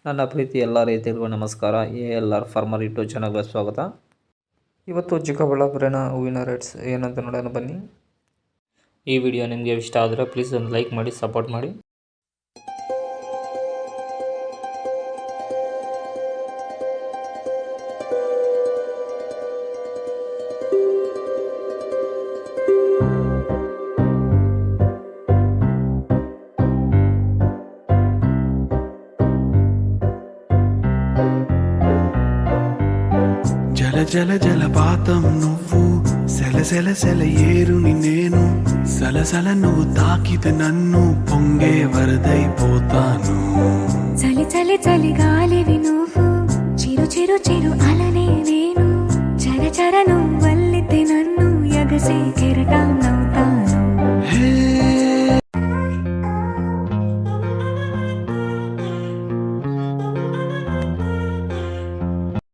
ನನ್ನ ಪ್ರೀತಿ ಎಲ್ಲ ರೈತರಿಗೂ ನಮಸ್ಕಾರ. ALR ಫಾರ್ಮರ್ ಯೂಟ್ಯೂಬ್ ಚಾನಲ್ಗೆ ಸ್ವಾಗತ. ಇವತ್ತು ಚಿಕ್ಕಬಳ್ಳಾಪುರಿನ ಹೂವಿನ ರೇಟ್ಸ್ ಏನಂತ ನೋಡೋಣ ಬನ್ನಿ. ಈ ವಿಡಿಯೋ ನಿಮಗೆ ಇಷ್ಟ ಆದರೆ ಪ್ಲೀಸ್ ಒಂದು ಲೈಕ್ ಮಾಡಿ ಸಪೋರ್ಟ್ ಮಾಡಿ. జల జల జలపాతం నువ్వు, సెల సెల సెల ఏరుని నేను, సలసల నువ్వు తాకితే నన్ను పొంగే వరదైపోతాను. చలి చలి చలి గాలివి నువ్వు, చిరు చిరు చిరు అలనే నేను, చర చర నువ్వు వల్లితే నన్ను ఎగసే కెరటం